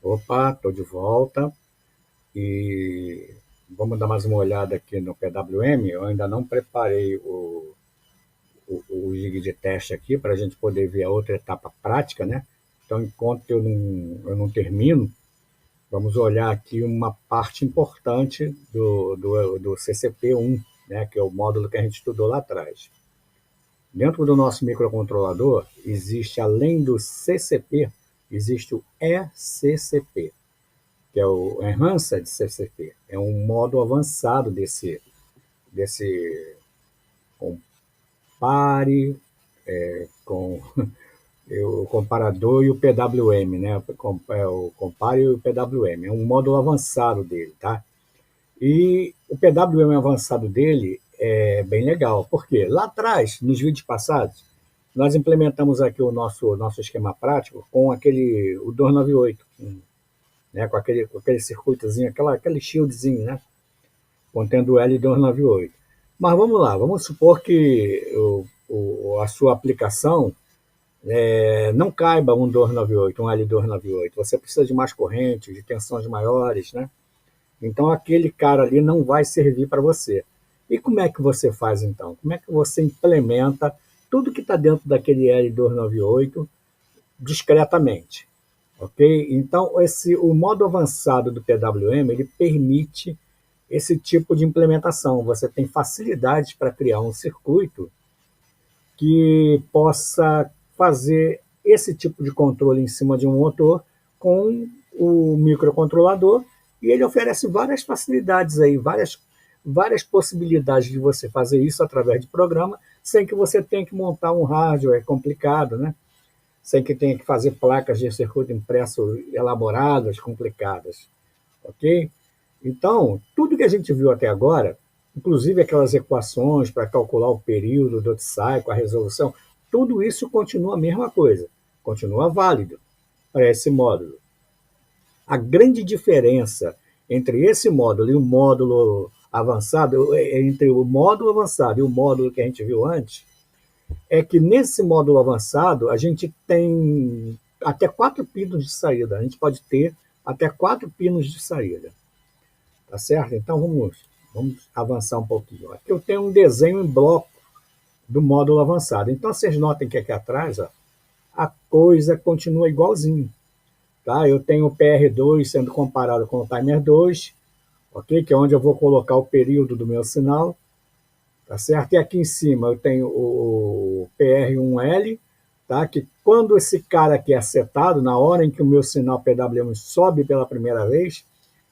Opa, estou de volta e vamos dar mais uma olhada aqui no PWM. Eu ainda não preparei o gig de teste aqui para a gente poder ver a outra etapa prática, né? Então, enquanto eu não termino, vamos olhar aqui uma parte importante do CCP1, né? Que é o módulo que a gente estudou lá atrás. Dentro do nosso microcontrolador, existe, além do CCP, existe o ECCP, que é o Enhanced CCP. É um modo avançado desse compare com o comparador e o PWM, né? O compare e o PWM. É um módulo avançado dele, tá? E o PWM avançado dele é bem legal. Por quê? Lá atrás, nos vídeos passados, nós implementamos aqui o nosso esquema prático com o 298, né? Com aquele circuitozinho, aquele shieldzinho, né? Contendo o L298. Mas vamos lá, vamos supor que a sua aplicação não caiba um 298, um L298. Você precisa de mais corrente, de tensões maiores, né? Então aquele cara ali não vai servir para você. E como é que você faz então? Como é que você implementa tudo que está dentro daquele L298 discretamente? Ok? Então o modo avançado do PWM ele permite esse tipo de implementação. Você tem facilidades para criar um circuito que possa fazer esse tipo de controle em cima de um motor com o microcontrolador, e ele oferece várias facilidades aí, várias possibilidades de você fazer isso através de programa, sem que você tenha que montar um hardware complicado, né? Sem que tenha que fazer placas de circuito impresso elaboradas, complicadas, ok? Então, tudo que a gente viu até agora, inclusive aquelas equações para calcular o período do cycle, a resolução, tudo isso continua a mesma coisa, continua válido para esse módulo. A grande diferença entre esse módulo e o módulo avançado, entre o módulo avançado e o módulo que a gente viu antes, é que nesse módulo avançado a gente tem até 4 pinos de saída. A gente pode ter até 4 pinos de saída. Tá certo? Então vamos avançar um pouquinho. Aqui eu tenho um desenho em bloco do módulo avançado. Então vocês notem que aqui atrás a coisa continua igualzinho. Tá? Eu tenho o PR2 sendo comparado com o timer 2, ok? Que é onde eu vou colocar o período do meu sinal. Tá certo? E aqui em cima eu tenho o PR1L, tá? Que quando esse cara aqui é setado, na hora em que o meu sinal PWM sobe pela primeira vez,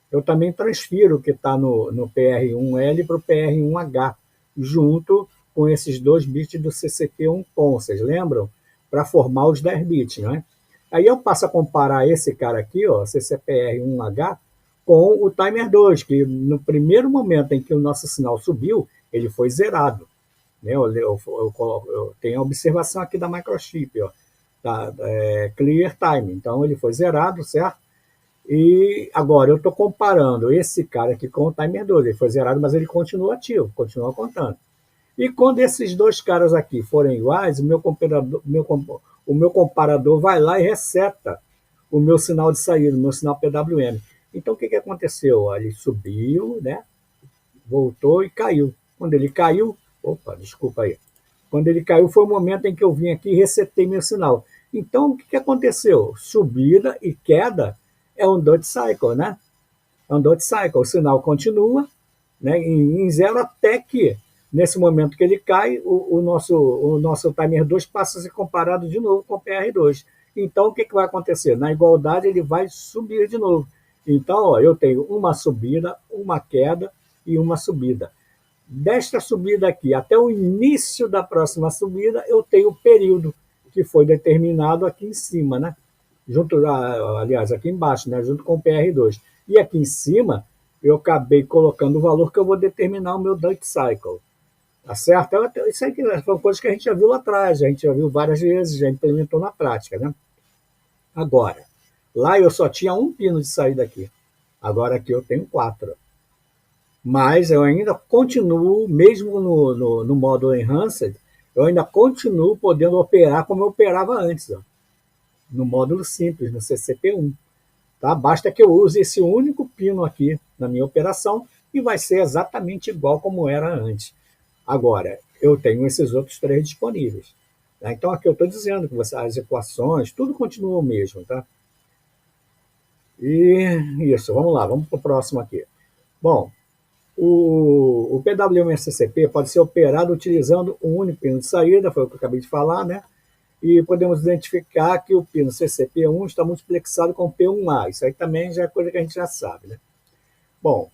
eu também transfiro o que está no PR1L para o PR1H, junto com esses 2 bits do CCP1-COM, vocês lembram? Para formar os 10 bits, né? Aí eu passo a comparar esse cara aqui, ó, CCPR1H, com o timer 2, que no primeiro momento em que o nosso sinal subiu, ele foi zerado. Né? Eu tenho a observação aqui da microchip, ó, Clear Time. Então ele foi zerado, certo? E agora eu estou comparando esse cara aqui com o timer 2. Ele foi zerado, mas ele continua ativo, continua contando. E quando esses dois caras aqui forem iguais, o meu comparador vai lá e reseta o meu sinal de saída, o meu sinal PWM. Então o que aconteceu? Ele subiu, né? Voltou e caiu. Quando ele caiu, opa, desculpa aí. Quando ele caiu foi o momento em que eu vim aqui e resetei meu sinal. Então o que aconteceu? Subida e queda é um dot cycle, né? É um dot cycle. O sinal continua, né, em zero até que, nesse momento que ele cai, o nosso timer 2 passa a ser comparado de novo com o PR2. Então, o que vai acontecer? Na igualdade, ele vai subir de novo. Então, ó, eu tenho uma subida, uma queda e uma subida. Desta subida aqui até o início da próxima subida, eu tenho o período que foi determinado aqui em cima, né? Aliás, aqui embaixo, né? Junto com o PR2. E aqui em cima, eu acabei colocando o valor que eu vou determinar o meu duty cycle. Tá certo? Isso aí foi uma coisa que a gente já viu lá atrás, a gente já viu várias vezes, já implementou na prática, né? Agora, lá eu só tinha um pino de saída aqui. Agora aqui eu tenho 4. Mas eu ainda continuo, mesmo no modo Enhanced, eu ainda continuo podendo operar como eu operava antes, ó, no módulo simples, no CCP1. Tá? Basta que eu use esse único pino aqui na minha operação e vai ser exatamente igual como era antes. Agora, eu tenho esses outros três disponíveis. Tá? Então, aqui eu estou dizendo que as equações, tudo continua o mesmo. Tá? E isso, vamos lá, vamos para o próximo aqui. Bom, o PWM-SCP pode ser operado utilizando um único pino de saída, foi o que eu acabei de falar, né? E podemos identificar que o pino CCP1 está multiplexado com P1A. Isso aí também já é coisa que a gente já sabe, né? Bom,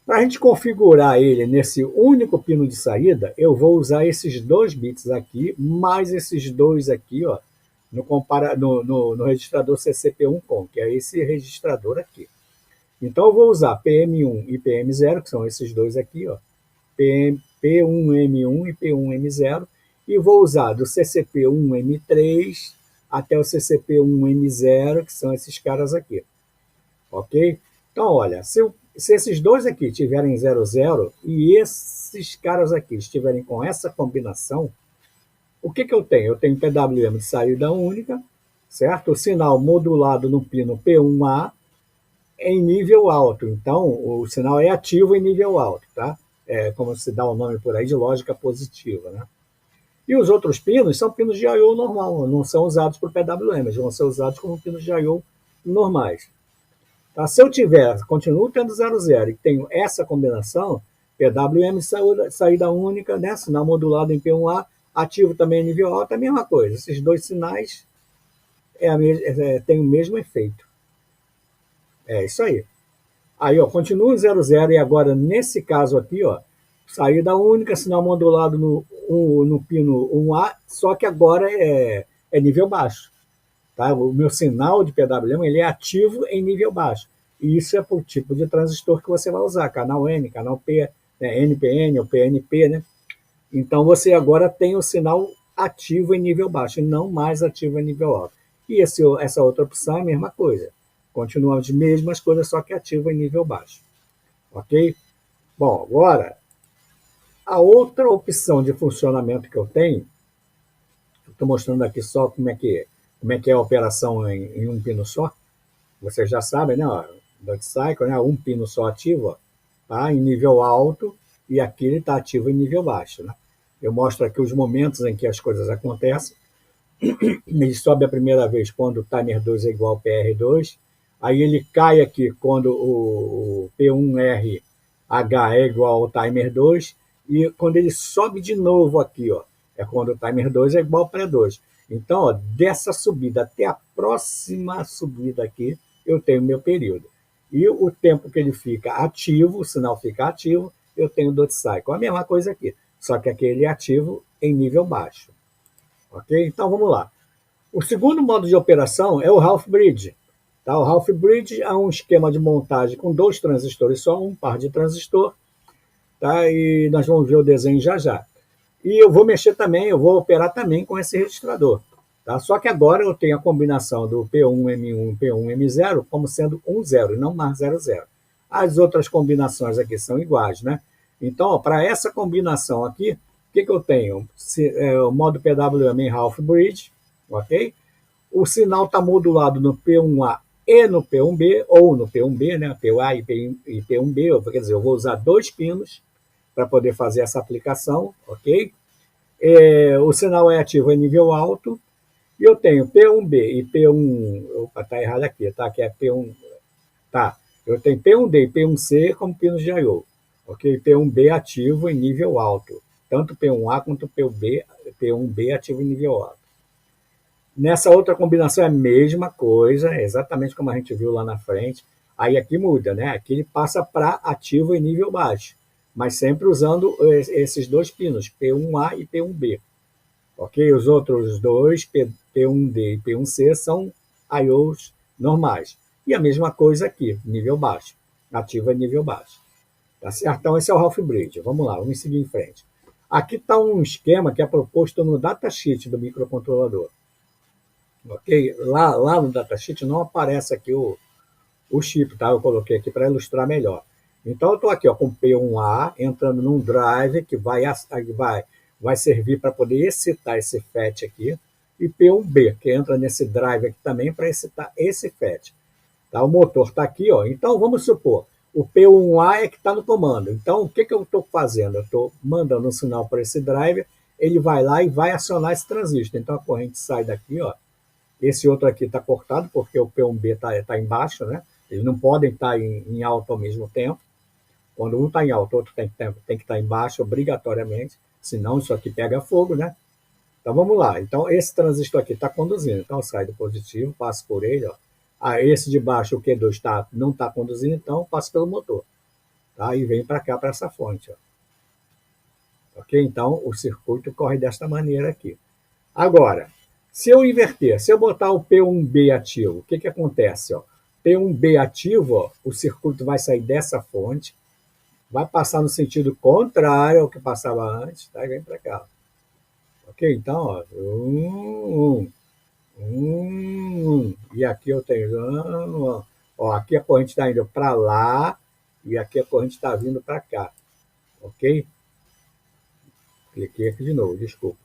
para a gente configurar ele nesse único pino de saída, eu vou usar esses 2 bits aqui, mais esses 2 aqui, ó, no registrador CCP1COM, que é esse registrador aqui. Então, eu vou usar PM1 e PM0, que são esses dois aqui, ó, P1M1 e P1M0, e vou usar do CCP1M3 até o CCP1M0, que são esses caras aqui. Ok? Então, olha, se esses dois aqui tiverem 00 e esses caras aqui estiverem com essa combinação, o que eu tenho? Eu tenho PWM de saída única, certo? O sinal modulado no pino P1A em nível alto. Então, o sinal é ativo em nível alto, tá? É como se dá o nome por aí de lógica positiva, né? E os outros pinos são pinos de I/O normal, não são usados por PWM, eles vão ser usados como pinos de I/O normais. Tá? Se eu continuo tendo 00 e tenho essa combinação, PWM saída única, né? Sinal modulado em P1A, ativo também em nível alto, é a mesma coisa. Esses dois sinais têm o mesmo efeito. É isso aí. Aí, ó, continua em 00 e agora, nesse caso aqui, ó, saída única, sinal modulado no pino 1A, só que agora é nível baixo. Tá? O meu sinal de PWM ele é ativo em nível baixo. E isso é para o tipo de transistor que você vai usar, canal N, canal P, né, NPN ou PNP, né? Então você agora tem o sinal ativo em nível baixo e não mais ativo em nível alto. E essa outra opção é a mesma coisa. Continua as mesmas coisas, só que ativo em nível baixo. Ok? Bom, agora, a outra opção de funcionamento que eu tenho, estou mostrando aqui só como é que é a operação em um pino só. Vocês já sabem, né? Dot cycle, né? Um pino só ativo, ó, tá? Em nível alto, e aqui ele está ativo em nível baixo, né? Eu mostro aqui os momentos em que as coisas acontecem. Ele sobe a primeira vez quando o timer 2 é igual ao PR2, aí ele cai aqui quando o P1RH é igual ao timer 2, e quando ele sobe de novo aqui, ó, é quando o timer 2 é igual ao pré-2. Então, ó, dessa subida até a próxima subida aqui, eu tenho meu período. E o tempo que ele fica ativo, o sinal fica ativo, eu tenho dot cycle. A mesma coisa aqui, só que aqui ele é ativo em nível baixo. Ok? Então, vamos lá. O segundo modo de operação é o half bridge. Tá? O half bridge é um esquema de montagem com 2 transistores só, um par de transistor, tá? E nós vamos ver o desenho já já. E eu vou mexer também, eu vou operar também com esse registrador. Tá? Só que agora eu tenho a combinação do P1M1 e P1M0 como sendo 1,0 e não mais 0,0. As outras combinações aqui são iguais, né? Então, para essa combinação aqui, o que eu tenho? O modo PWM em half bridge, ok? O sinal está modulado no P1A e no P1B, ou no P1B, né? PA e P1B, quer dizer, eu vou usar 2 pinos para poder fazer essa aplicação, ok? O sinal é ativo em nível alto, e eu tenho P1B e P1... Opa, está errado aqui, tá? Que é P1... Tá, eu tenho P1D e P1C como pinos de I/O, ok? P1B ativo em nível alto, tanto P1A quanto P1B ativo em nível alto. Nessa outra combinação é a mesma coisa, exatamente como a gente viu lá na frente. Aí aqui muda, né? Aqui ele passa para ativo em nível baixo, mas sempre usando esses 2 pinos, P1A e P1B. Ok? Os outros dois, P1D e P1C, são I/Os normais. E a mesma coisa aqui, nível baixo. Ativo em nível baixo. Tá certo? Então esse é o half bridge. Vamos lá, vamos seguir em frente. Aqui está um esquema que é proposto no datasheet do microcontrolador. Ok? Lá no datasheet não aparece aqui o chip, tá? Eu coloquei aqui para ilustrar melhor. Então eu estou aqui ó, com P1A entrando num drive que vai servir para poder excitar esse FET aqui, e P1B, que entra nesse drive aqui também para excitar esse FET. Tá? O motor está aqui, ó. Então vamos supor, o P1A é que está no comando. Então o que, que eu estou fazendo? Eu estou mandando um sinal para esse driver, ele vai lá e vai acionar esse transistor. Então a corrente sai daqui, ó. Esse outro aqui está cortado porque o P1B está embaixo, né? Eles não podem estar em alto ao mesmo tempo. Quando um está em alto, o outro tem que estar embaixo obrigatoriamente, senão isso aqui pega fogo, né? Então vamos lá. Então esse transistor aqui está conduzindo. Então sai do positivo, passa por ele, ó. Ah, esse de baixo, o Q2 não está conduzindo, então passa pelo motor. Tá? E vem para cá, para essa fonte. Ó. Ok? Então o circuito corre desta maneira aqui. Agora, se eu inverter, se eu botar o P1B ativo, o que, que acontece? Ó? P1B ativo, ó, o circuito vai sair dessa fonte, vai passar no sentido contrário ao que passava antes, tá? E vem para cá. Ok? Então, ó, e aqui eu tenho, ó, aqui a corrente está indo para lá e aqui a corrente está vindo para cá, ok? Cliquei aqui de novo, desculpa.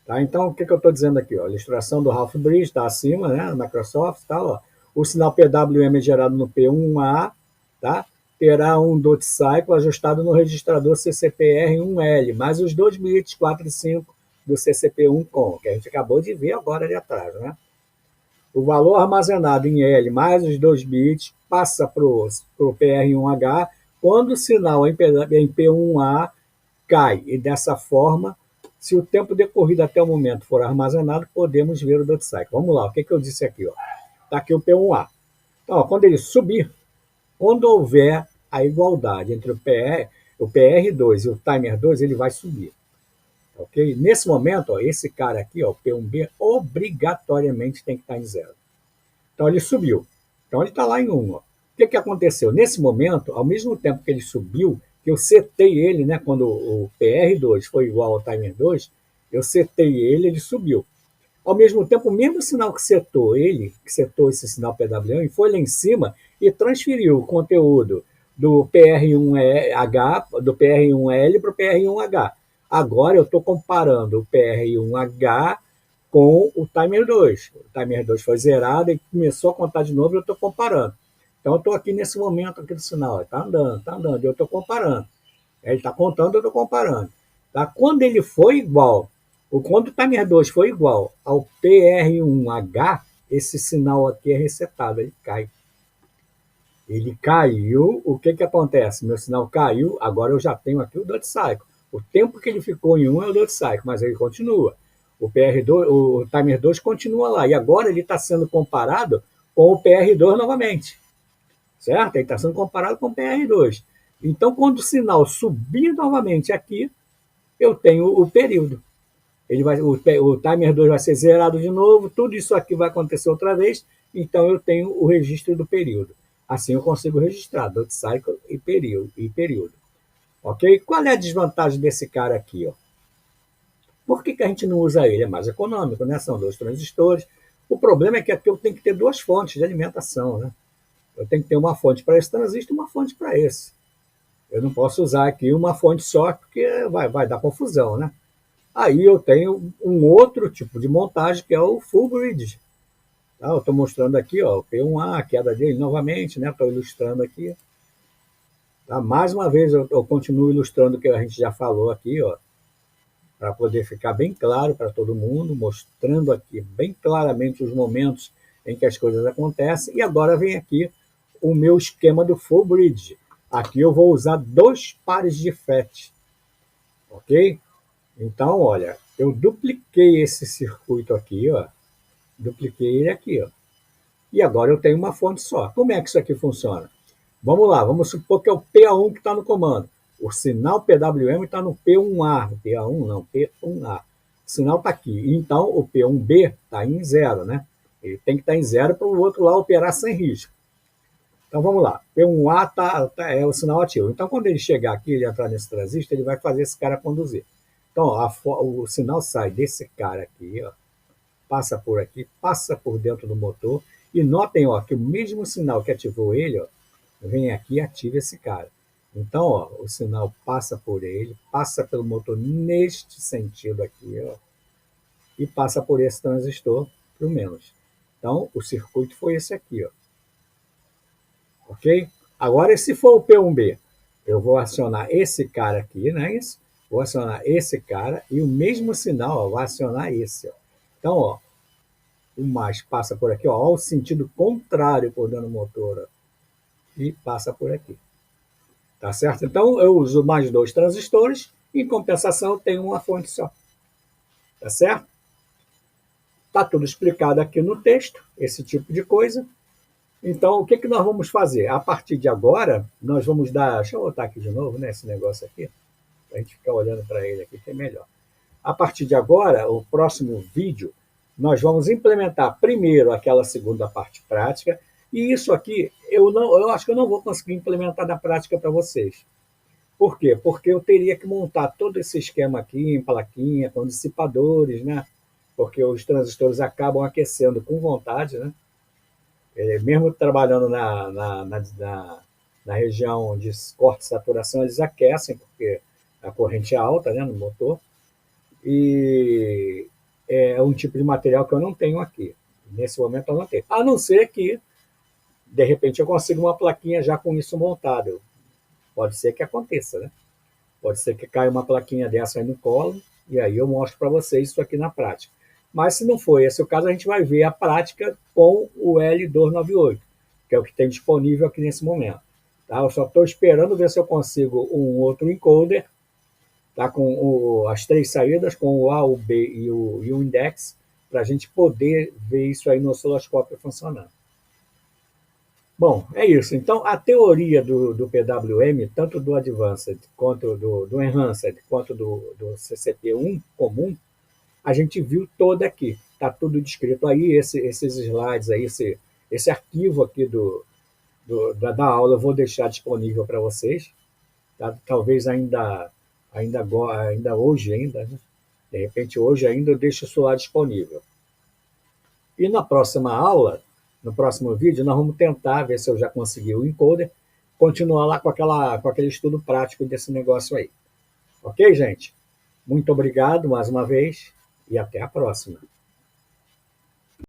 Tá? Então, o que, que eu estou dizendo aqui? Ó? A ilustração do Half Bridge está acima, né? Microsoft, tá, ó. O sinal PWM é gerado no P1A, tá? Terá um dot cycle ajustado no registrador CCPR1L, mais os dois bits 4 e 5 do CCP1 com, que a gente acabou de ver agora ali atrás, né? O valor armazenado em L mais os 2 bits passa para o PR1H quando o sinal em P1A cai. E dessa forma, se o tempo decorrido até o momento for armazenado, podemos ver o dot cycle. Vamos lá, o que, que eu disse aqui? Está aqui o P1A. Então, ó, quando ele subir, quando houver a igualdade entre o PR2 e o timer 2, ele vai subir. Ok? Nesse momento, ó, esse cara aqui, ó, o P1B, obrigatoriamente tem que estar em 0. Então ele subiu. Então ele está lá em 1. Ó. O que, que aconteceu? Nesse momento, ao mesmo tempo que ele subiu, que eu setei ele, né, quando o PR2 foi igual ao timer 2, eu setei ele, ele subiu. Ao mesmo tempo, o mesmo sinal que setou ele, que setou esse sinal PWM, foi lá em cima e transferiu o conteúdo do PR1H, do PR1L para o PR1H. Agora eu estou comparando o PR1H com o timer 2. O timer 2 foi zerado e começou a contar de novo e eu estou comparando. Então eu estou aqui nesse momento aqui do sinal, está andando, eu estou comparando. Ele está contando, eu estou comparando. Tá? Quando ele foi igual, quando o timer 2 foi igual ao PR1H, esse sinal aqui é resetado, ele cai. Ele caiu, o que, que acontece? Meu sinal caiu, agora eu já tenho aqui o dot cycle. O tempo que ele ficou em 1 é o dot cycle, mas ele continua. O PR2, o timer 2 continua lá, e agora ele está sendo comparado com o PR2 novamente. Certo? Ele está sendo comparado com o PR2. Então, quando o sinal subir novamente aqui, eu tenho o período. O timer 2 vai ser zerado de novo, tudo isso aqui vai acontecer outra vez, então eu tenho o registro do período. Assim eu consigo registrar dot cycle e período. Ok? Qual é a desvantagem desse cara aqui? Ó? Por que, que a gente não usa ele? É mais econômico, né? São 2 transistores. O problema é que aqui eu tenho que ter 2 fontes de alimentação, né? Eu tenho que ter uma fonte para esse transistor e uma fonte para esse. Eu não posso usar aqui uma fonte só, porque vai dar confusão, né? Aí eu tenho um outro tipo de montagem, que é o full bridge. Tá? Eu estou mostrando aqui, ó, o P1A, a queda dele novamente, né? Estou ilustrando aqui. Tá? Mais uma vez eu continuo ilustrando o que a gente já falou aqui, ó, para poder ficar bem claro para todo mundo, mostrando aqui bem claramente os momentos em que as coisas acontecem. E agora vem aqui o meu esquema do full bridge. Aqui eu vou usar 2 pares de FET, ok? Então, olha, eu dupliquei esse circuito aqui, ó, dupliquei ele aqui, ó, e agora eu tenho uma fonte só. Como é que isso aqui funciona? Vamos lá, vamos supor que é o PA1 que está no comando. O sinal PWM está no P1A, PA1 não, P1A. O sinal está aqui, então o P1B está em 0, né? Ele tem que estar em 0 para o outro lá operar sem risco. Então vamos lá, P1A é o sinal ativo. Então quando ele chegar aqui, ele entrar nesse transistor, ele vai fazer esse cara conduzir. Então ó, o sinal sai desse cara aqui, ó, passa por aqui, passa por dentro do motor, e notem ó, que o mesmo sinal que ativou ele, ó, vem aqui e ativa esse cara. Então ó, o sinal passa por ele, passa pelo motor neste sentido aqui, ó, e passa por esse transistor para o menos. Então o circuito foi esse aqui. Ó. ok? Agora, se for o P1B, eu vou acionar esse cara aqui, não é isso? Vou acionar esse cara e o mesmo sinal, ó, vai acionar esse. Ó. Então, ó, o mais passa por aqui, ó, ao sentido contrário por dentro do motor, ó, e passa por aqui. Tá certo? Então, eu uso mais 2 transistores, em compensação, eu tenho uma fonte só. Tá certo? Tá tudo explicado aqui no texto, esse tipo de coisa. Então, o que, que nós vamos fazer? A partir de agora, nós vamos dar. Deixa eu botar aqui de novo, né, esse negócio aqui, para a gente ficar olhando para ele aqui, que é melhor. A partir de agora, o próximo vídeo, nós vamos implementar primeiro aquela segunda parte prática, e isso aqui eu acho que eu não vou conseguir implementar na prática para vocês. Por quê? Porque eu teria que montar todo esse esquema aqui em plaquinha, com dissipadores, né? Porque os transistores acabam aquecendo com vontade, né? Mesmo trabalhando na região de corte de saturação, eles aquecem, porque a corrente é alta, né, no motor, e é um tipo de material que eu não tenho aqui. Nesse momento eu não tenho. A não ser que, de repente, eu consiga uma plaquinha já com isso montado. Pode ser que aconteça, né? Pode ser que caia uma plaquinha dessa aí no colo, e aí eu mostro para vocês isso aqui na prática. Mas se não for esse o caso, a gente vai ver a prática com o L298, que é o que tem disponível aqui nesse momento. Tá? Eu só estou esperando ver se eu consigo um outro encoder, tá? Com as 3 saídas, com o A, o B e o index, para a gente poder ver isso aí no osciloscópio funcionando. Bom, é isso. Então, a teoria do PWM, tanto do Advanced, quanto do Enhanced, quanto do CCP1 comum, a gente viu toda aqui. Está tudo descrito aí, esses slides aí, esse arquivo aqui da aula eu vou deixar disponível para vocês. Tá? Talvez ainda hoje, ainda, né? De repente hoje ainda eu deixo isso lá disponível. E na próxima aula, no próximo vídeo, nós vamos tentar ver se eu já consegui o encoder, continuar lá com aquele estudo prático desse negócio aí. Ok, gente? Muito obrigado mais uma vez e até a próxima.